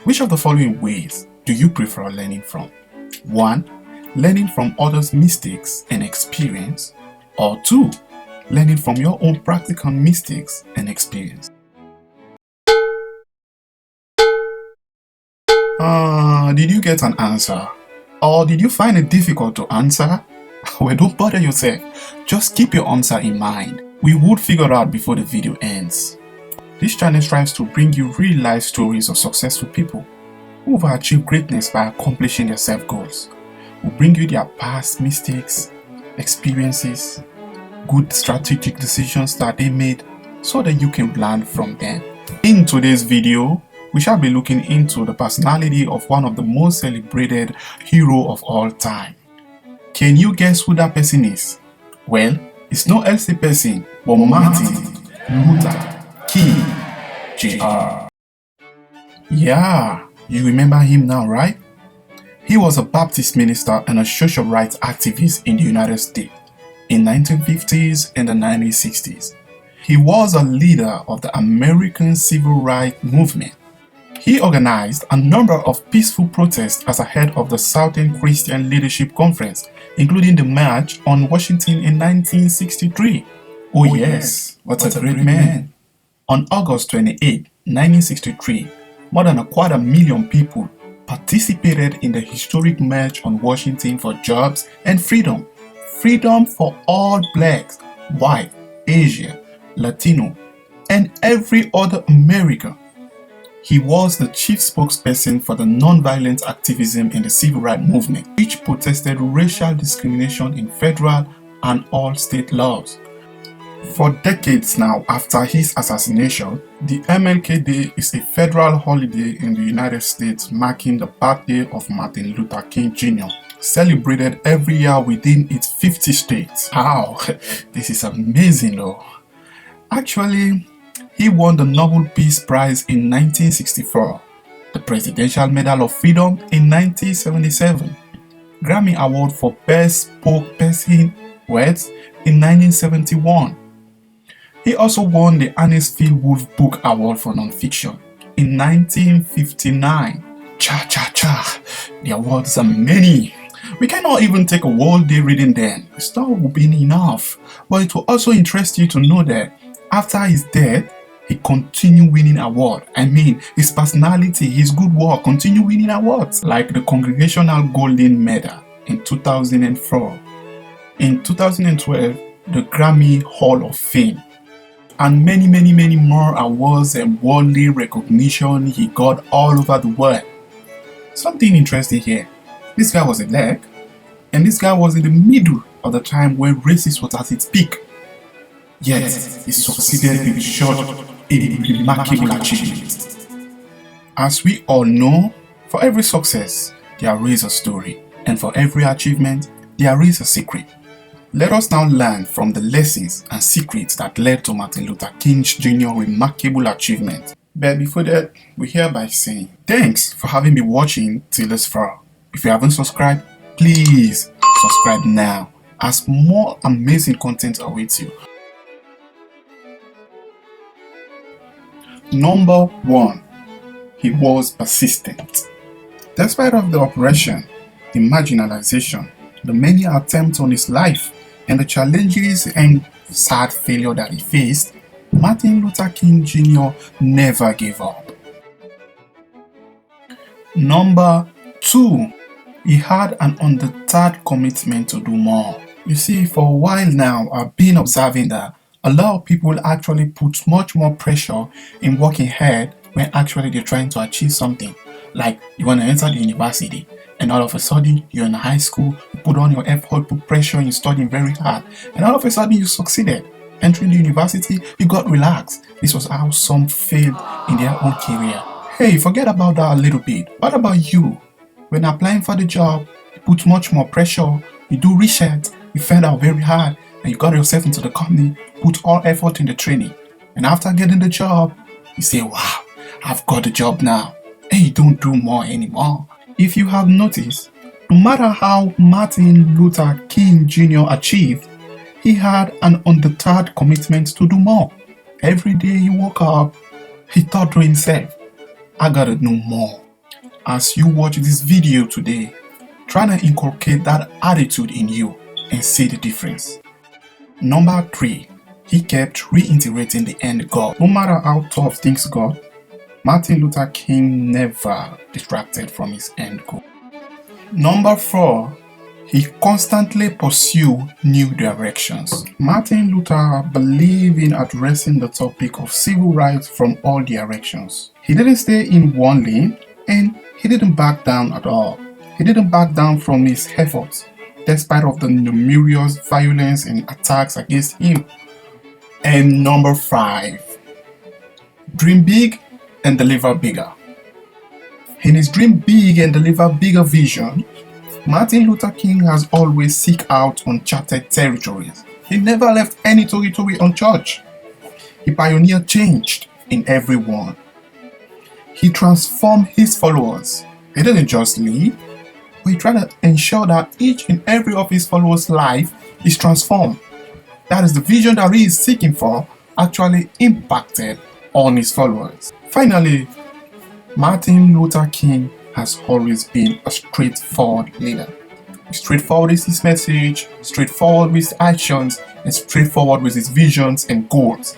Which of the following ways do you prefer learning from? 1. Learning from others' mistakes and experience. Or 2. Learning from your own practical mistakes and experience. Did you get an answer? Or did you find it difficult to answer? Well, don't bother yourself. Just keep your answer in mind. We would figure out before the video ends. This channel strives to bring you real-life stories of successful people who have achieved greatness by accomplishing their self-goals. We'll bring you their past mistakes, experiences, good strategic decisions that they made so that you can learn from them. In today's video, we shall be looking into the personality of one of the most celebrated heroes of all time. Can you guess who that person is? Well, it's no else person but Martin Luther King Jr. Yeah, you remember him now, right? He was a Baptist minister and a social rights activist in the United States in the 1950s and the 1960s. He was a leader of the American Civil Rights Movement. He organized a number of peaceful protests as a head of the Southern Christian Leadership Conference, including the March on Washington in 1963. Oh yes, what a great man. On August 28, 1963, more than 250,000 people participated in the historic March on Washington for jobs and freedom. Freedom for all blacks, white, Asian, Latino, and every other American. He was the chief spokesperson for the nonviolent activism in the civil rights movement, which protested racial discrimination in federal and all state laws. For decades now after his assassination, the MLK Day is a federal holiday in the United States marking the birthday of Martin Luther King Jr., celebrated every year within its 50 states. Wow, this is amazing though. Actually, he won the Nobel Peace Prize in 1964, the Presidential Medal of Freedom in 1977, Grammy Award for Best Spokesperson Words in 1971. He also won the Ernest Phil Wolf Book Award for Nonfiction in 1959. Cha, the awards are many. We cannot even take a whole day reading them. It's not would be enough. But it will also interest you to know that after his death, he continued winning awards. I mean, his personality, his good work continue winning awards, like the Congressional Golden Medal in 2004. In 2012, the Grammy Hall of Fame, and many more awards and worldly recognition he got all over the world. Something interesting here. This guy was a black, and this guy was in the middle of the time where racism was at its peak. Yet, he succeeded in short a remarkable achievement. As we all know, for every success, there is a story, and for every achievement, there is a secret. Let us now learn from the lessons and secrets that led to Martin Luther King Jr.'s remarkable achievement. But before that, we hereby saying thanks for having me watching till this far. If you haven't subscribed, please subscribe now, as more amazing content awaits you. Number 1. He was persistent. Despite of the oppression, the marginalization, the many attempts on his life, and the challenges and sad failure that he faced, Martin Luther King Jr. never gave up. Number 2. He had an undeterred commitment to do more. You see, for a while now, I've been observing that a lot of people actually put much more pressure in working hard when actually they're trying to achieve something. Like you want to enter the university, and all of a sudden you're in high school, you put on your effort, put pressure, and you're studying very hard, and all of a sudden you succeeded. Entering the university, you got relaxed. This was how some failed in their own career. Hey, forget about that a little bit. What about you? When applying for the job, you put much more pressure, you do research, you find out very hard, and you got yourself into the company, put all effort in the training. And after getting the job, you say, wow, I've got the job now. And you don't do more anymore. If you have noticed, no matter how Martin Luther King Jr. achieved, he had an undeterred commitment to do more. Every day he woke up, he thought to himself, I gotta do more. As you watch this video today, try to inculcate that attitude in you and see the difference. Number 3, he kept reiterating the end goal. No matter how tough things got, Martin Luther King never distracted from his end goal. Number 4, he constantly pursued new directions. Martin Luther believed in addressing the topic of civil rights from all directions. He didn't stay in one lane and he didn't back down at all. He didn't back down from his efforts despite of the numerous violence and attacks against him. And number 5, dream big and deliver bigger. In his dream big and deliver bigger vision, Martin Luther King has always sought out uncharted territories. He never left any territory untouched. He pioneered change in everyone. He transformed his followers. He didn't just lead, but he tried to ensure that each and every of his followers' life is transformed. That is the vision that he is seeking for actually impacted on his followers. Finally, Martin Luther King has always been a straightforward leader. Straightforward is his message, straightforward with his actions, and straightforward with his visions and goals.